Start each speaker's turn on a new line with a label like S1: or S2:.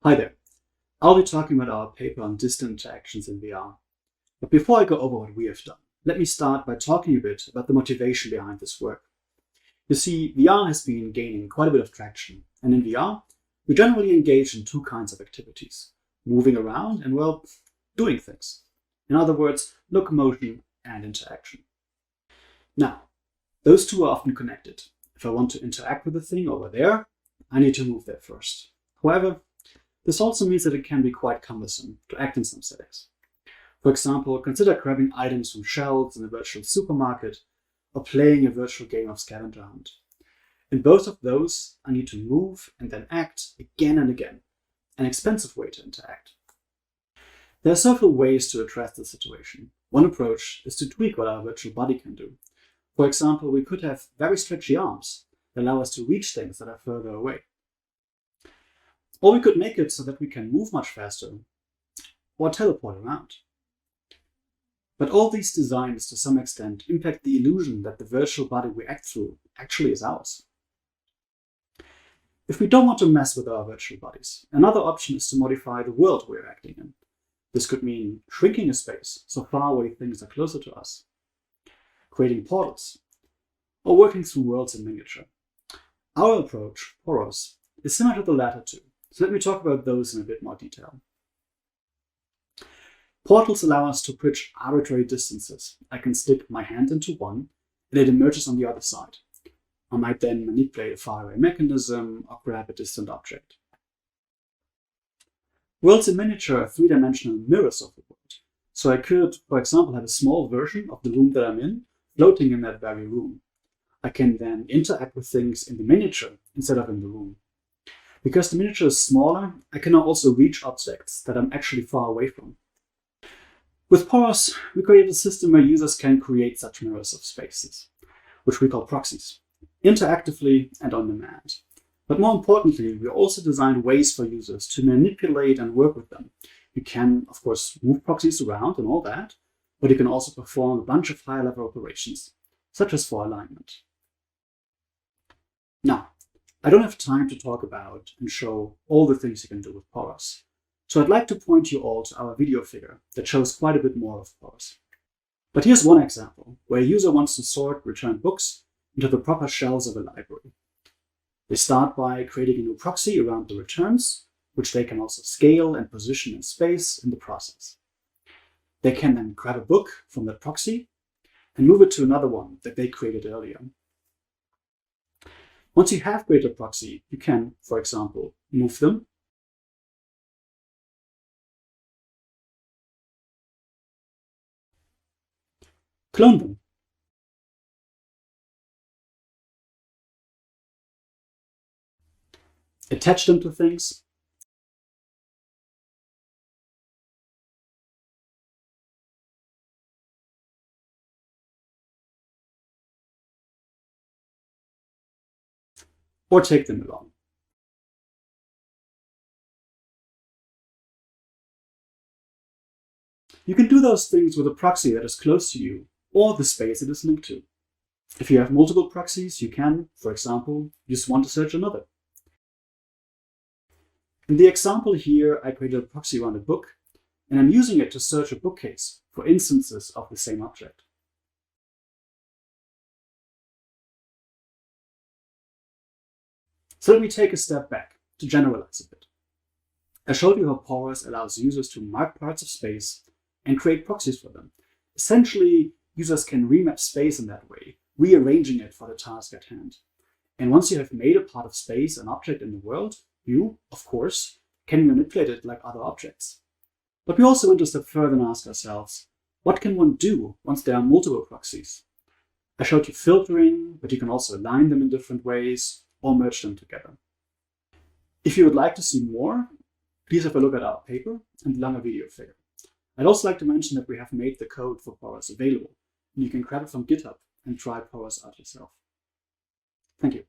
S1: Hi there. I'll be talking about our paper on distant interactions in VR. But before I go over what we have done, let me start by talking a bit about the motivation behind this work. You see, VR has been gaining quite a bit of traction, and in VR, we generally engage in two kinds of activities: moving around and, well, doing things. In other words, locomotion and interaction. Now, those two are often connected. If I want to interact with the thing over there, I need to move there first. However, this also means that it can be quite cumbersome to act in some settings. For example, consider grabbing items from shelves in a virtual supermarket or playing a virtual game of scavenger hunt. In both of those, I need to move and then act again and again, an expensive way to interact. There are several ways to address the situation. One approach is to tweak what our virtual body can do. For example, we could have very stretchy arms that allow us to reach things that are further away. Or we could make it so that we can move much faster or teleport around. But all these designs to some extent impact the illusion that the virtual body we act through actually is ours. If we don't want to mess with our virtual bodies, another option is to modify the world we're acting in. This could mean shrinking a space so far away things are closer to us, creating portals, or working through worlds in miniature. Our approach, Poros, is similar to the latter two, so let me talk about those in a bit more detail. Portals allow us to bridge arbitrary distances. I can stick my hand into one, and it emerges on the other side. I might then manipulate a faraway mechanism or grab a distant object. Worlds in miniature are three-dimensional mirrors of the world, so I could, for example, have a small version of the room that I'm in, floating in that very room. I can then interact with things in the miniature instead of in the room. Because the miniature is smaller, I can now also reach objects that I'm actually far away from. With Poros, we created a system where users can create such mirrors of spaces, which we call proxies, interactively and on demand. But more importantly, we also designed ways for users to manipulate and work with them. You can, of course, move proxies around and all that, but you can also perform a bunch of higher-level operations, such as for alignment. Now, I don't have time to talk about and show all the things you can do with Poros, so I'd like to point you all to our video figure that shows quite a bit more of Poros. But here's one example, where a user wants to sort returned books into the proper shelves of a library. They start by creating a new proxy around the returns, which they can also scale and position in space in the process. They can then grab a book from that proxy and move it to another one that they created earlier. Once you have created a proxy, you can, for example, move them, clone them, attach them to things, or take them along. You can do those things with a proxy that is close to you or the space it is linked to. If you have multiple proxies, you can, for example, use one to search another. In the example here, I created a proxy around a book, and I'm using it to search a bookcase for instances of the same object. So let me take a step back to generalize a bit. I showed you how Poros allows users to mark parts of space and create proxies for them. Essentially, users can remap space in that way, rearranging it for the task at hand. And once you have made a part of space an object in the world, you, of course, can manipulate it like other objects. But we also went a step further and asked ourselves, what can one do once there are multiple proxies? I showed you filtering, but you can also align them in different ways or merge them together. If you would like to see more, please have a look at our paper and the longer video figure. I'd also like to mention that we have made the code for Poros available, and you can grab it from GitHub and try Poros out yourself. Thank you.